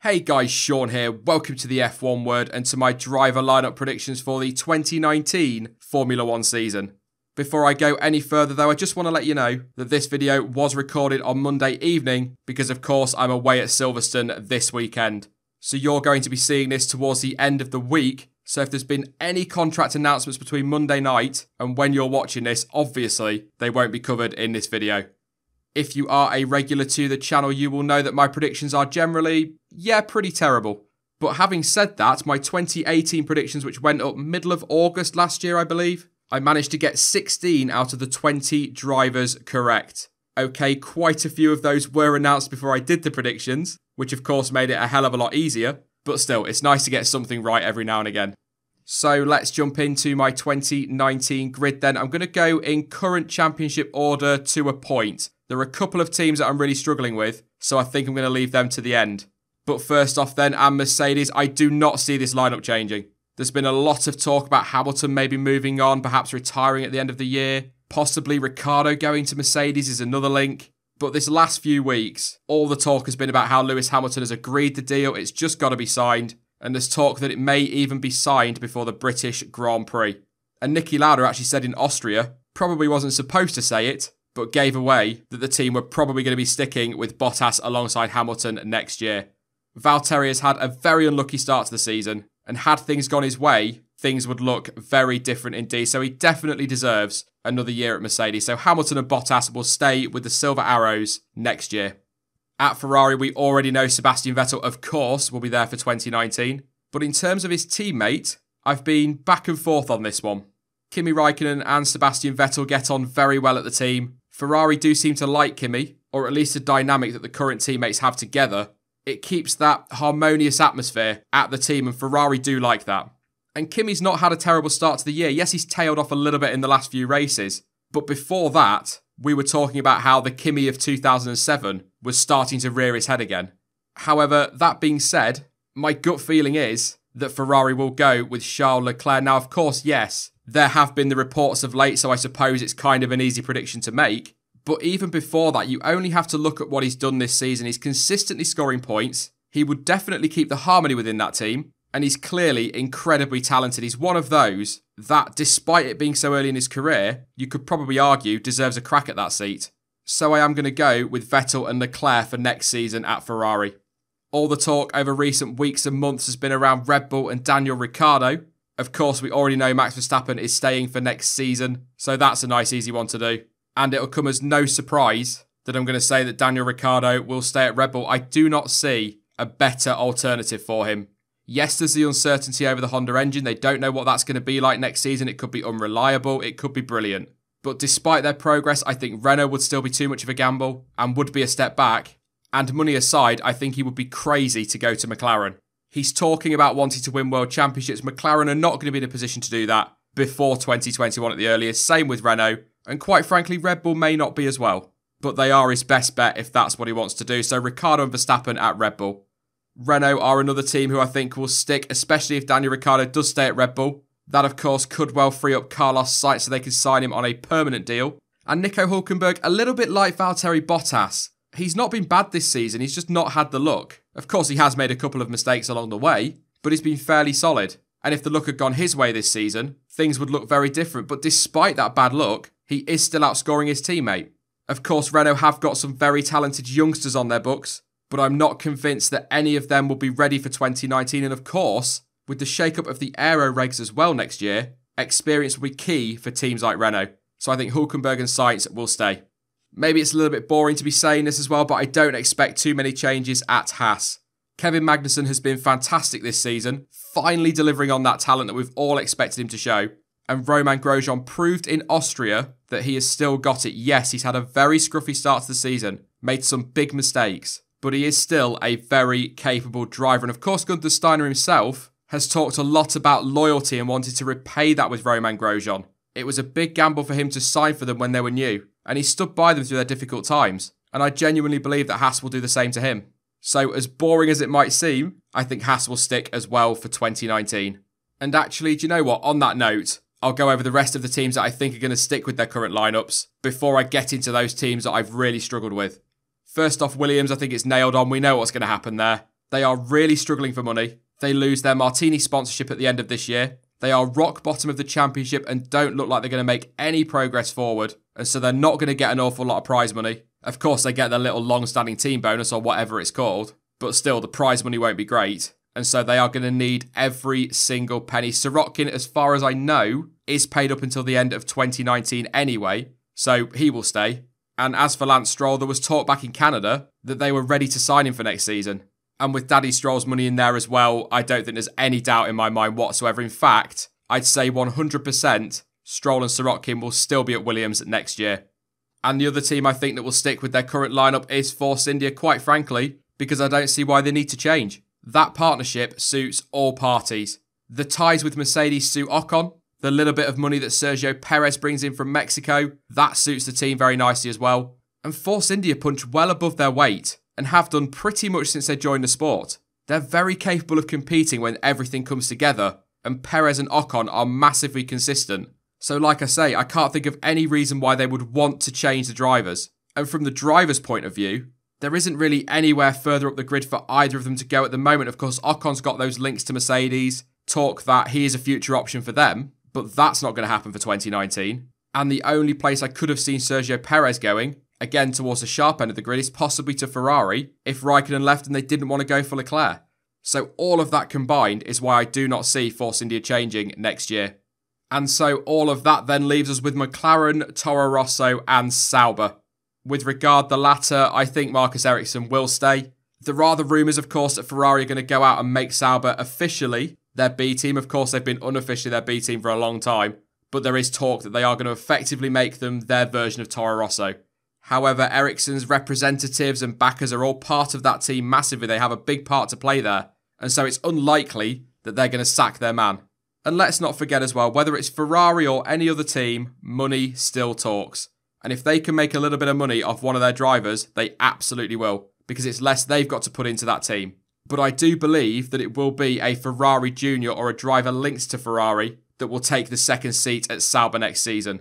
Hey guys, Sean here. Welcome to the F1 Word and to my driver lineup predictions for the 2019 Formula 1 season. Before I go any further though, I just want to let you know that this video was recorded on Monday evening because of course I'm away at Silverstone this weekend. So you're going to be seeing this towards the end of the week. So if there's been any contract announcements between Monday night and when you're watching this, obviously they won't be covered in this video. If you are a regular to the channel, you will know that my predictions are generally, pretty terrible. But having said that, my 2018 predictions, which went up middle of August last year, I believe, I managed to get 16 out of the 20 drivers correct. Okay, quite a few of those were announced before I did the predictions, which of course made it a hell of a lot easier. But still, it's nice to get something right every now and again. So let's jump into my 2019 grid then. I'm going to go in current championship order to a point. There are a couple of teams that I'm really struggling with, so I think I'm going to leave them to the end. But first off then, and Mercedes, I do not see this lineup changing. There's been a lot of talk about Hamilton maybe moving on, perhaps retiring at the end of the year. Possibly Ricciardo going to Mercedes is another link. But this last few weeks, all the talk has been about how Lewis Hamilton has agreed the deal. It's just got to be signed. And there's talk that it may even be signed before the British Grand Prix. And Niki Lauda actually said in Austria, probably wasn't supposed to say it, but gave away that the team were probably going to be sticking with Bottas alongside Hamilton next year. Valtteri has had a very unlucky start to the season, and had things gone his way, things would look very different indeed. So he definitely deserves another year at Mercedes. So Hamilton and Bottas will stay with the Silver Arrows next year. At Ferrari, we already know Sebastian Vettel, of course, will be there for 2019. But in terms of his teammate, I've been back and forth on this one. Kimi Raikkonen and Sebastian Vettel get on very well at the team. Ferrari do seem to like Kimi, or at least the dynamic that the current teammates have together. It keeps that harmonious atmosphere at the team, and Ferrari do like that. And Kimi's not had a terrible start to the year. Yes, he's tailed off a little bit in the last few races. But before that, we were talking about how the Kimi of 2007 was starting to rear his head again. However, that being said, my gut feeling is that Ferrari will go with Charles Leclerc. Now, of course, yes, there have been the reports of late, so I suppose it's kind of an easy prediction to make. But even before that, you only have to look at what he's done this season. He's consistently scoring points. He would definitely keep the harmony within that team. And he's clearly incredibly talented. He's one of those that, despite it being so early in his career, you could probably argue deserves a crack at that seat. So I am going to go with Vettel and Leclerc for next season at Ferrari. All the talk over recent weeks and months has been around Red Bull and Daniel Ricciardo. Of course, we already know Max Verstappen is staying for next season, so that's a nice easy one to do. And it'll come as no surprise that I'm going to say that Daniel Ricciardo will stay at Red Bull. I do not see a better alternative for him. Yes, there's the uncertainty over the Honda engine. They don't know what that's going to be like next season. It could be unreliable. It could be brilliant. But despite their progress, I think Renault would still be too much of a gamble and would be a step back. And money aside, I think he would be crazy to go to McLaren. He's talking about wanting to win world championships. McLaren are not going to be in a position to do that before 2021 at the earliest. Same with Renault. And quite frankly, Red Bull may not be as well. But they are his best bet if that's what he wants to do. So Ricciardo and Verstappen at Red Bull. Renault are another team who I think will stick, especially if Daniel Ricciardo does stay at Red Bull. That, of course, could well free up Carlos Sainz so they can sign him on a permanent deal. And Nico Hülkenberg, a little bit like Valtteri Bottas. He's not been bad this season, he's just not had the luck. Of course, he has made a couple of mistakes along the way, but he's been fairly solid. And if the luck had gone his way this season, things would look very different. But despite that bad luck, he is still outscoring his teammate. Of course, Renault have got some very talented youngsters on their books, but I'm not convinced that any of them will be ready for 2019. And of course, with the shake-up of the aero regs as well next year, experience will be key for teams like Renault. So I think Hülkenberg and Sainz will stay. Maybe it's a little bit boring to be saying this as well, but I don't expect too many changes at Haas. Kevin Magnussen has been fantastic this season, finally delivering on that talent that we've all expected him to show. And Romain Grosjean proved in Austria that he has still got it. Yes, he's had a very scruffy start to the season, made some big mistakes, but he is still a very capable driver. And of course, Gunther Steiner himself has talked a lot about loyalty and wanted to repay that with Romain Grosjean. It was a big gamble for him to sign for them when they were new, and he stood by them through their difficult times. And I genuinely believe that Haas will do the same to him. So as boring as it might seem, I think Haas will stick as well for 2019. And actually, do you know what? On that note, I'll go over the rest of the teams that I think are going to stick with their current lineups before I get into those teams that I've really struggled with. First off, Williams, I think it's nailed on. We know what's going to happen there. They are really struggling for money. They lose their Martini sponsorship at the end of this year. They are rock bottom of the championship and don't look like they're going to make any progress forward. And so they're not going to get an awful lot of prize money. Of course, they get their little long-standing team bonus or whatever it's called. But still, the prize money won't be great. And so they are going to need every single penny. Sirotkin, as far as I know, is paid up until the end of 2019 anyway. So he will stay. And as for Lance Stroll, there was talk back in Canada that they were ready to sign him for next season. And with Daddy Stroll's money in there as well, I don't think there's any doubt in my mind whatsoever. In fact, I'd say 100% Stroll and Sirotkin will still be at Williams next year. And the other team I think that will stick with their current lineup is Force India, quite frankly, because I don't see why they need to change. That partnership suits all parties. The ties with Mercedes suit Ocon. The little bit of money that Sergio Perez brings in from Mexico, that suits the team very nicely as well. And Force India punch well above their weight and have done pretty much since they joined the sport. They're very capable of competing when everything comes together, and Perez and Ocon are massively consistent. So like I say, I can't think of any reason why they would want to change the drivers. And from the driver's point of view, there isn't really anywhere further up the grid for either of them to go at the moment. Of course, Ocon's got those links to Mercedes, talk that he is a future option for them, but that's not going to happen for 2019. And the only place I could have seen Sergio Perez going, again towards the sharp end of the grid, is possibly to Ferrari if Raikkonen left and they didn't want to go for Leclerc. So all of that combined is why I do not see Force India changing next year. And so all of that then leaves us with McLaren, Toro Rosso and Sauber. With regard the latter, I think Marcus Ericsson will stay. There are the rumours, of course, that Ferrari are going to go out and make Sauber officially their B team. Of course, they've been unofficially their B team for a long time, but there is talk that they are going to effectively make them their version of Toro Rosso. However, Ericsson's representatives and backers are all part of that team massively. They have a big part to play there, and so it's unlikely that they're going to sack their man. And let's not forget as well, whether it's Ferrari or any other team, money still talks. And if they can make a little bit of money off one of their drivers, they absolutely will, because it's less they've got to put into that team. But I do believe that it will be a Ferrari junior or a driver linked to Ferrari that will take the second seat at Sauber next season.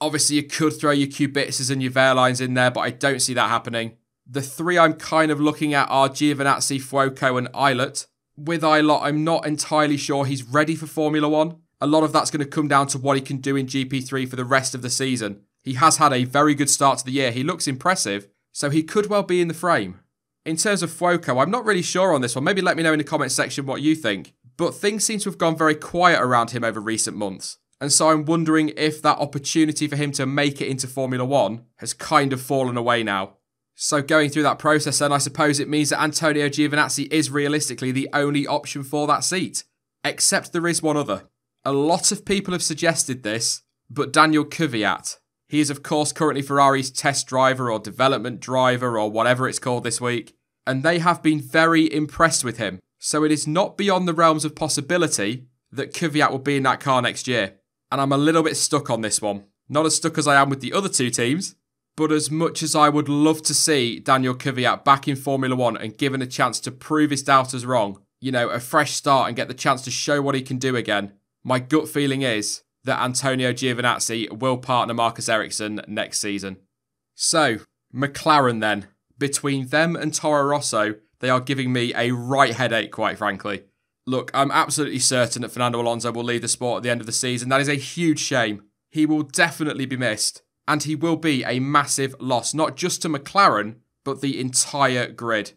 Obviously, you could throw your Kubicas and your Wehrleins in there, but I don't see that happening. The three I'm kind of looking at are Giovinazzi, Fuoco and Eilert. With Eilert, I'm not entirely sure he's ready for Formula 1. A lot of that's going to come down to what he can do in GP3 for the rest of the season. He has had a very good start to the year. He looks impressive, so he could well be in the frame. In terms of Fuoco, I'm not really sure on this one. Maybe let me know in the comment section what you think. But things seem to have gone very quiet around him over recent months. And so I'm wondering if that opportunity for him to make it into Formula 1 has kind of fallen away now. So going through that process then, I suppose it means that Antonio Giovinazzi is realistically the only option for that seat. Except there is one other. A lot of people have suggested this, but Daniel Kvyat. He is of course currently Ferrari's test driver or development driver or whatever it's called this week. And they have been very impressed with him. So it is not beyond the realms of possibility that Kvyat will be in that car next year. And I'm a little bit stuck on this one. Not as stuck as I am with the other two teams, but as much as I would love to see Daniel Kvyat back in Formula 1 and given a chance to prove his doubters wrong, you know, a fresh start and get the chance to show what he can do again, my gut feeling is that Antonio Giovinazzi will partner Marcus Ericsson next season. So, McLaren then. Between them and Toro Rosso, they are giving me a right headache, quite frankly. Look, I'm absolutely certain that Fernando Alonso will leave the sport at the end of the season. That is a huge shame. He will definitely be missed. And he will be a massive loss, not just to McLaren, but the entire grid.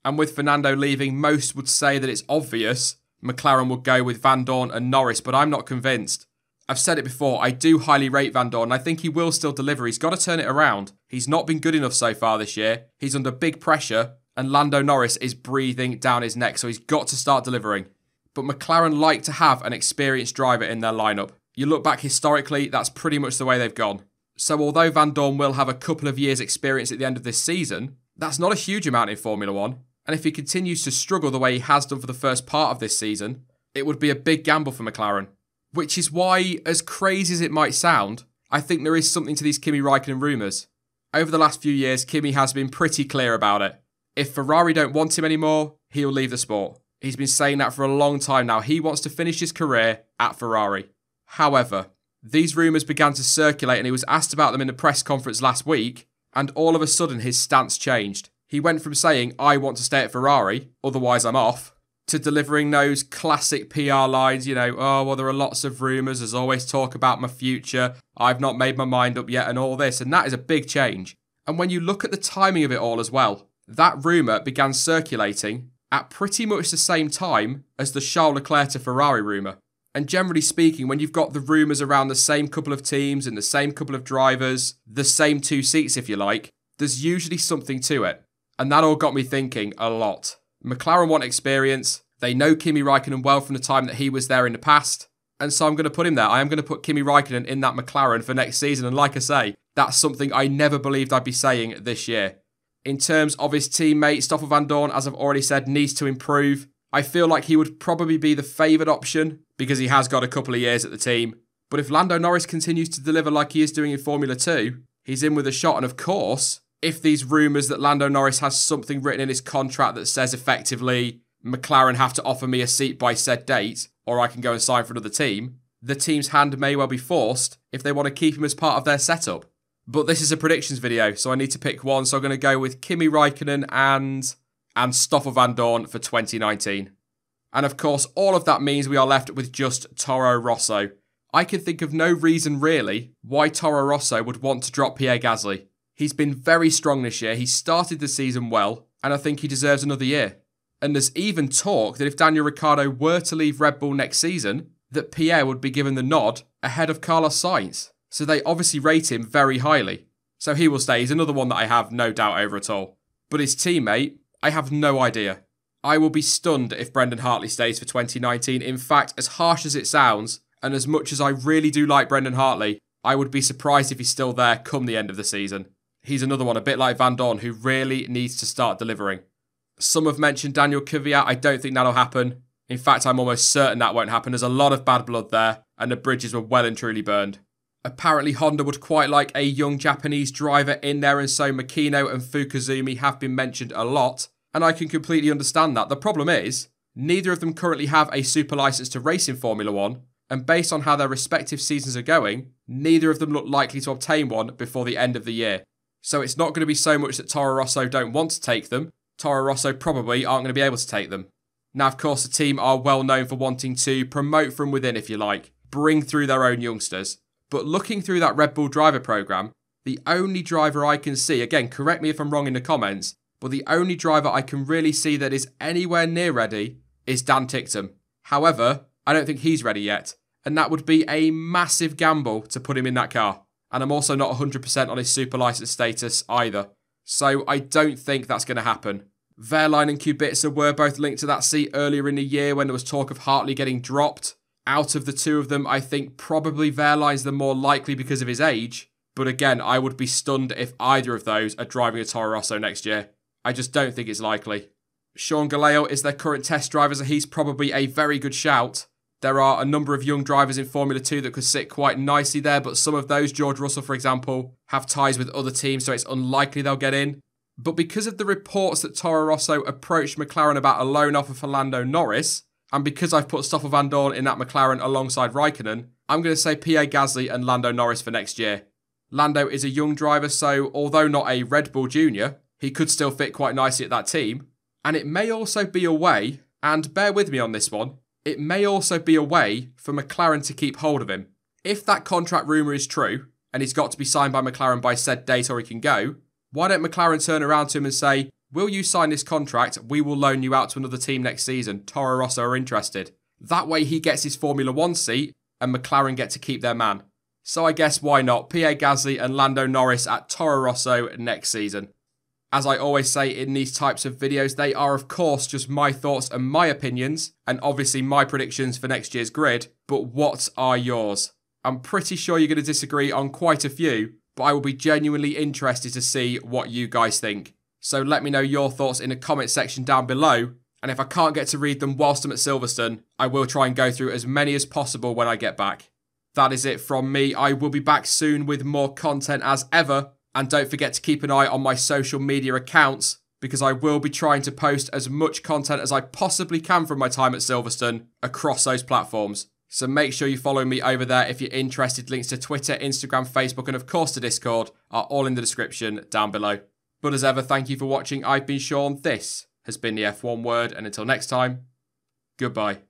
And with Fernando leaving, most would say that it's obvious McLaren will go with Van Dorn and Norris, but I'm not convinced. I've said it before, I do highly rate Van Dorn, and I think he will still deliver. He's got to turn it around. He's not been good enough so far this year. He's under big pressure, and Lando Norris is breathing down his neck, so he's got to start delivering. But McLaren like to have an experienced driver in their lineup. You look back historically, that's pretty much the way they've gone. So although Van Dorn will have a couple of years' experience at the end of this season, that's not a huge amount in Formula 1. And if he continues to struggle the way he has done for the first part of this season, it would be a big gamble for McLaren. Which is why, as crazy as it might sound, I think there is something to these Kimi Raikkonen rumours. Over the last few years, Kimi has been pretty clear about it. If Ferrari don't want him anymore, he'll leave the sport. He's been saying that for a long time now. He wants to finish his career at Ferrari. However, these rumours began to circulate and he was asked about them in a press conference last week, and all of a sudden his stance changed. He went from saying, I want to stay at Ferrari, otherwise I'm off, to delivering those classic PR lines, oh, well, there are lots of rumours, there's always talk about my future, I've not made my mind up yet and all this, and that is a big change. And when you look at the timing of it all as well, that rumour began circulating at pretty much the same time as the Charles Leclerc to Ferrari rumour. And generally speaking, when you've got the rumours around the same couple of teams and the same couple of drivers, the same two seats if you like, there's usually something to it. And that all got me thinking a lot. McLaren want experience, they know Kimi Raikkonen well from the time that he was there in the past, and so I'm going to put him there. I am going to put Kimi Raikkonen in that McLaren for next season, and like I say, that's something I never believed I'd be saying this year. In terms of his teammate, Stoffel Vandoorne, as I've already said, needs to improve. I feel like he would probably be the favoured option because he has got a couple of years at the team. But if Lando Norris continues to deliver like he is doing in Formula 2, he's in with a shot. And of course, if these rumours that Lando Norris has something written in his contract that says effectively, McLaren have to offer me a seat by said date, or I can go and sign for another team, the team's hand may well be forced if they want to keep him as part of their setup. But this is a predictions video, so I need to pick one. So I'm going to go with Kimi Raikkonen and Stoffel Vandoorne for 2019. And of course, all of that means we are left with just Toro Rosso. I can think of no reason really why Toro Rosso would want to drop Pierre Gasly. He's been very strong this year, he started the season well, and I think he deserves another year. And there's even talk that if Daniel Ricciardo were to leave Red Bull next season, that Pierre would be given the nod ahead of Carlos Sainz. So they obviously rate him very highly. So he will stay, he's another one that I have no doubt over at all. But his teammate, I have no idea. I will be stunned if Brendan Hartley stays for 2019. In fact, as harsh as it sounds, and as much as I really do like Brendan Hartley, I would be surprised if he's still there come the end of the season. He's another one, a bit like Vandoorne, who really needs to start delivering. Some have mentioned Daniel Kvyat. I don't think that'll happen. In fact, I'm almost certain that won't happen. There's a lot of bad blood there, and the bridges were well and truly burned. Apparently, Honda would quite like a young Japanese driver in there, and so Makino and Fukuzumi have been mentioned a lot, and I can completely understand that. The problem is, neither of them currently have a super license to race in Formula 1, and based on how their respective seasons are going, neither of them look likely to obtain one before the end of the year. So it's not going to be so much that Toro Rosso don't want to take them, Toro Rosso probably aren't going to be able to take them. Now, of course, the team are well known for wanting to promote from within, if you like, bring through their own youngsters. But looking through that Red Bull driver programme, the only driver I can see, again, correct me if I'm wrong in the comments, but the only driver I can really see that is anywhere near ready is Dan Ticktum. However, I don't think he's ready yet, and that would be a massive gamble to put him in that car. And I'm also not 100% on his super license status either. So I don't think that's going to happen. Wehrlein and Kubica were both linked to that seat earlier in the year when there was talk of Hartley getting dropped. Out of the two of them, I think probably Wehrlein's the more likely because of his age. But again, I would be stunned if either of those are driving a Toro Rosso next year. I just don't think it's likely. Sean Galeo is their current test driver, so he's probably a very good shout. There are a number of young drivers in Formula 2 that could sit quite nicely there, but some of those, George Russell for example, have ties with other teams, so it's unlikely they'll get in. But because of the reports that Toro Rosso approached McLaren about a loan offer for Lando Norris, and because I've put Stoffel Vandoorne in that McLaren alongside Raikkonen, I'm going to say Pierre Gasly and Lando Norris for next year. Lando is a young driver, so although not a Red Bull junior, he could still fit quite nicely at that team. And it may also be a way, and bear with me on this one, it may also be a way for McLaren to keep hold of him. If that contract rumour is true, and he's got to be signed by McLaren by said date or he can go, why don't McLaren turn around to him and say, will you sign this contract? We will loan you out to another team next season. Toro Rosso are interested. That way he gets his Formula 1 seat and McLaren get to keep their man. So I guess why not? Pierre Gasly and Lando Norris at Toro Rosso next season. As I always say in these types of videos, they are of course just my thoughts and my opinions, and obviously my predictions for next year's grid, but what are yours? I'm pretty sure you're going to disagree on quite a few, but I will be genuinely interested to see what you guys think. So let me know your thoughts in the comment section down below, and if I can't get to read them whilst I'm at Silverstone, I will try and go through as many as possible when I get back. That is it from me. I will be back soon with more content as ever. And don't forget to keep an eye on my social media accounts because I will be trying to post as much content as I possibly can from my time at Silverstone across those platforms. So make sure you follow me over there if you're interested. Links to Twitter, Instagram, Facebook, and of course to Discord are all in the description down below. But as ever, thank you for watching. I've been Sean. This has been the F1 Word, and until next time, goodbye.